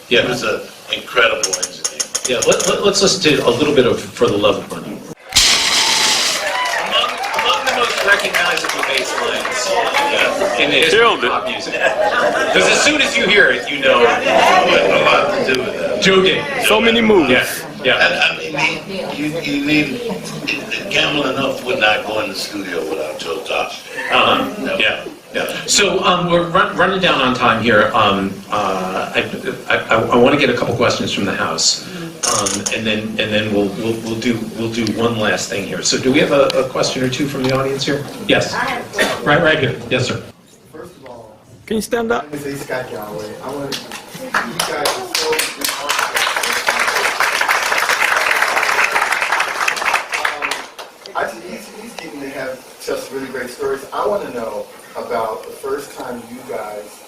F: He was an incredible engineer.
E: Yeah, let's listen to a little bit of For the Love of Money. Among the most recognizable bass lines in the history of pop music. Because as soon as you hear it, you know
F: It had a lot to do with that.
E: Joe Gay.
I: So many moves.
E: Yeah.
F: And I mean, you need Gamble and Huff would not go in the studio without Joe Tosh.
E: Yeah. So we're running down on time here. I want to get a couple questions from the house, and then we'll do one last thing here. So do we have a question or two from the audience here? Yes. Right here. Yes, sir.
B: First of all,
I: Can you stand up?
B: let me say Scott Galloway. I want to, you guys are so remarkable. He's getting to have just really great stories. I want to know about the first time you guys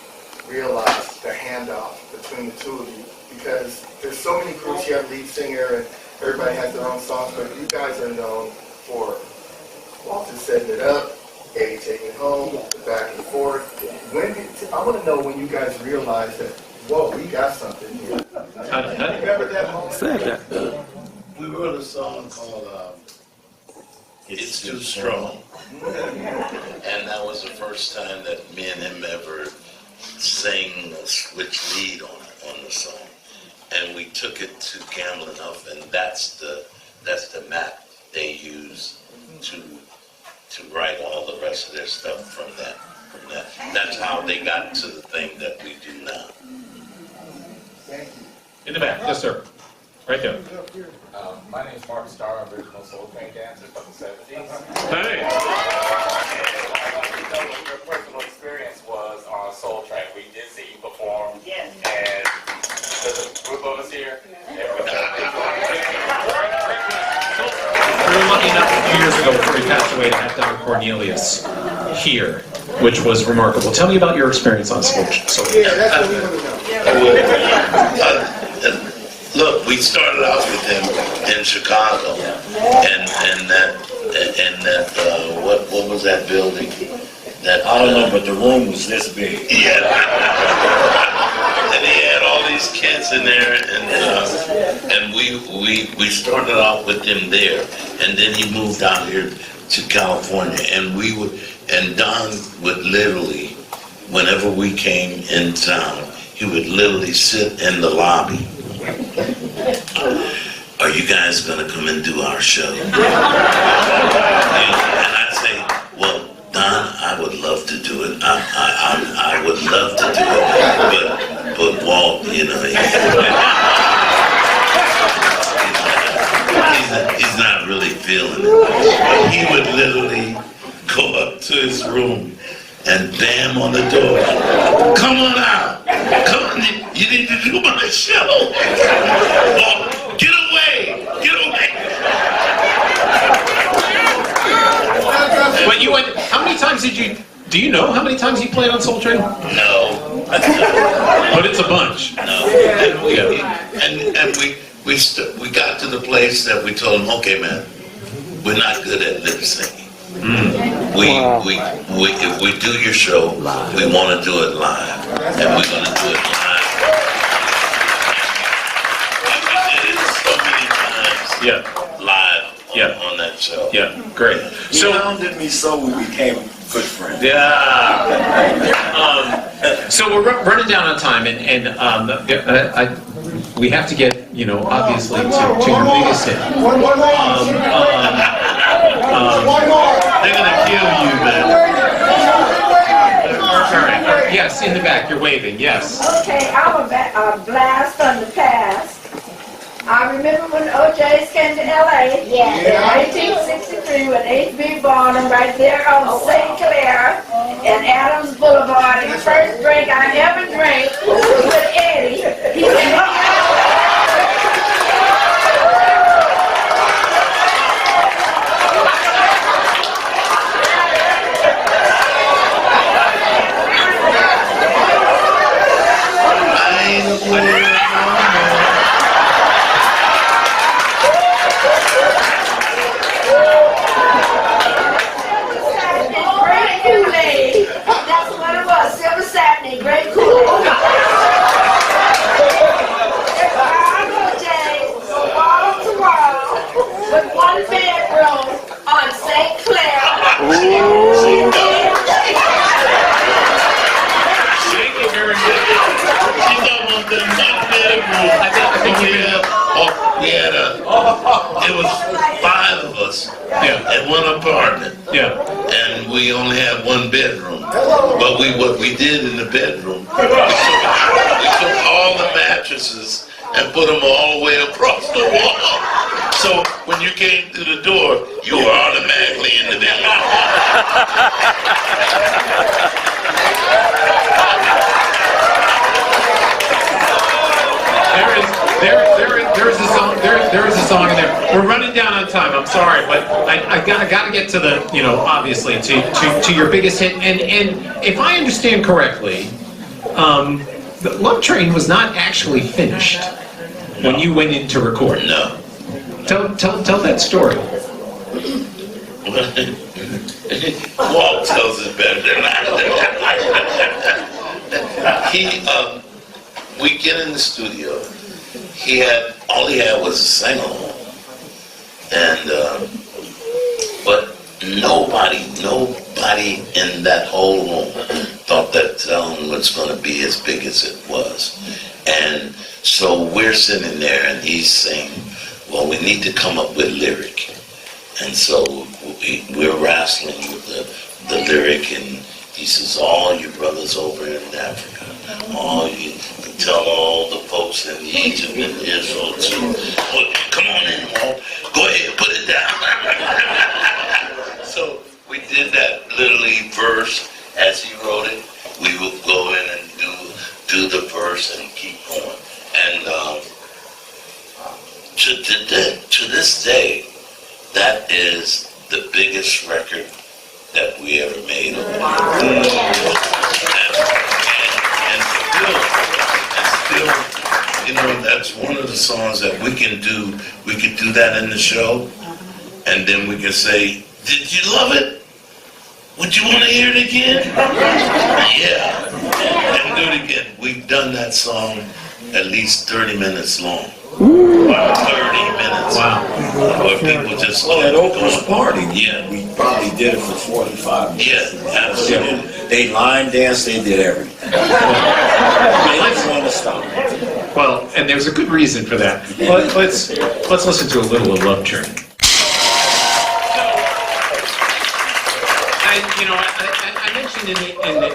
B: realized the handoff between the two of you, because there's so many groups. You have lead singer and everybody has their own songs, but you guys are known for Walter setting it up, Eddie taking it home, the back and forth. I want to know when you guys realized that, whoa, we got something here. Remember that moment?
I: Said that.
F: We wrote a song called It's Too Strong. And that was the first time that me and him ever sang a switch lead on the song. And we took it to Gamble and Huff, and that's the map they use to write all the rest of their stuff from that. That's how they got to the thing that we do now.
B: Thank you.
E: In the back, yes, sir. Right there.
C: My name is Mark Starr, original Soul Train dancer from the 70s.
E: Hey.
C: I'd like to know what your personal experience was on Soul Train. We did see you perform.
A: Yes.
C: And there's a group of us here.
E: We were lucky enough a few years ago before he passed away to have Don Cornelius here, which was remarkable. Tell me about your experience on Soul Train.
B: Yeah, that's what we want to know.
F: Look, we started out with him in Chicago, and that what was that building? That
G: I don't know, but the room was this big.
F: yeah, and he had all these kids in there, and we started out with him there, and then he moved out here to California, and Don would literally, whenever we came in town, he would literally sit in the lobby. Are you guys gonna come and do our show? And I'd say, well, Don, I would love to do it. I would love to do it, but Walt, you know, he's not really feeling it. But he would literally go up to his room and bam on the door. Come on out. Come on, you need to do my show. Oh, get away. Get away.
E: But you went, how many times do you know how many times you played on Soul Train?
F: No.
E: But it's a bunch.
F: No. And we got to the place that we told him, okay, man, we're not good at lip syncing. If we do your show, we want to do it live, and we're going to do it live. And we did it so many times.
E: Yeah.
F: Live.
E: Yeah.
F: On that show.
E: Yeah. Great.
G: He hounded me so we became good friends.
E: Yeah. So we're running down on time, and we have to get, obviously to your biggest hit.
B: One more.
E: They're gonna kill you, man. All right. Yes, in the back. You're waving. Yes.
A: Okay, I'm a blast from the past. I remember when OJ's came to LA in 1963 with H.B. Barnum right there on St. Clair and Adams Boulevard. And the first drink I ever drank was with Eddie. He said, that's what it was, silver satin, great Kool-Aid. JAYS, wall to wall, with one bedroom on St. Clair.
E: Thank you very much.
F: It was 5 of us in one apartment.
E: Yeah.
F: And we only had one bedroom. But what we did in the bedroom, we took all the mattresses and put them all the way across the wall. So when you came through the door, you were automatically in the bedroom.
E: There is a song in there. We're running down on time. I'm sorry, but I gotta get to the, obviously to your biggest hit. And if I understand correctly, the Love Train was not actually finished when you went in to record.
F: No.
E: Tell that story.
F: Walt tells it better than I. We get in the studio. All he had was a sing-along, and but nobody in that whole room thought that song was going to be as big as it was. And so we're sitting there, and he's saying, "Well, we need to come up with lyric." And so we're wrestling with the lyric, and he says, "All you brothers over in Africa, all you tell all the folks in Egypt and Israel to, come on in, Walt. Go ahead, put it down. So we did that literally verse as he wrote it. We would go in and do the verse and keep going. And to this day, that is the biggest record that we ever made. And still, you know, that's one of the songs that we can do. We could do that in the show, and then we can say, did you love it? Would you want to hear it again? Yeah. And do it again. We've done that song at least 30 minutes long. 30 minutes.
G: Wow.
F: Where people just
G: That Oprah's party,
F: Yeah.
G: we probably did it for 45 minutes.
F: Yeah, absolutely.
G: They line danced, they did everything. They didn't want to stop.
E: Well, and there's a good reason for that. Let's listen to a little of Love Journey. I mentioned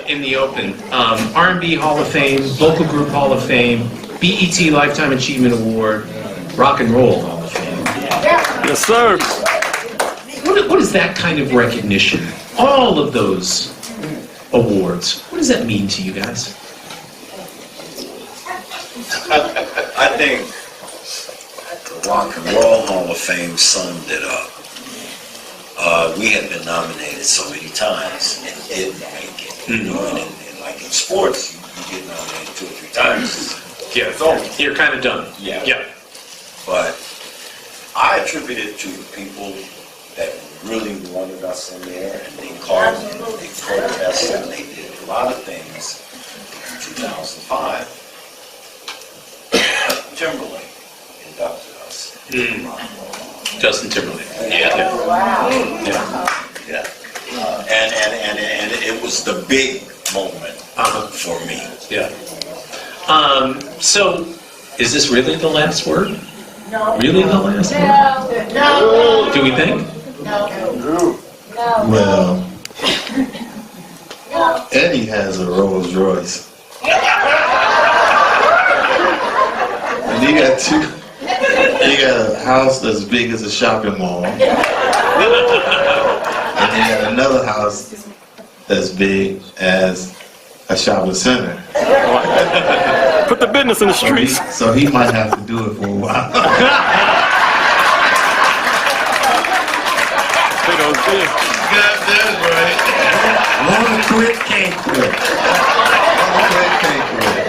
E: in the open, R&B Hall of Fame, Vocal Group Hall of Fame, BET Lifetime Achievement Award, Rock and Roll Hall of Fame.
I: Yes, sir.
E: What is that kind of recognition? All of those awards. What does that mean to you guys?
G: I think the Rock and Roll Hall of Fame summed it up. We had been nominated so many times and didn't make it. You know, and like in sports, you get nominated 2 or 3 times.
E: Yeah, it's over. You're kind of done.
G: Yeah.
E: Yeah.
G: But I attribute it to the people that really wanted us in there, and they called and they protested, and they did a lot of things in 2005. Timberlake inducted us into the Rock and Roll Hall of Fame.
E: Justin Timberlake.
F: Yeah.
A: Wow.
F: Yeah.
G: And it was the big moment for me.
E: Yeah. So, is this really the last word?
A: No.
E: Really the last word?
A: No.
E: Do we think?
A: No.
H: Well, Eddie has a Rolls Royce. And he got a house that's big as a shopping mall. And he got another house that's big as a shopping center.
I: Put the business in the streets.
H: So he might have to do it for a while.
I: They don't see.
F: That's right.
H: Wanna quit, can't quit. Wanna quit, can't quit.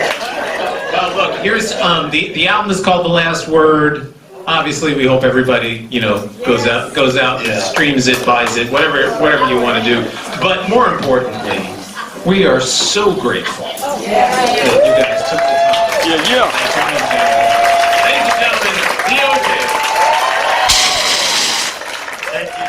E: Well, look, here's the album is called The Last Word. Obviously, we hope everybody, goes out and streams it, buys it, whatever you want to do. But more importantly, we are so grateful that you guys took the time.
I: Yeah.
E: Ladies and gentlemen, DOJ.
F: Thank you.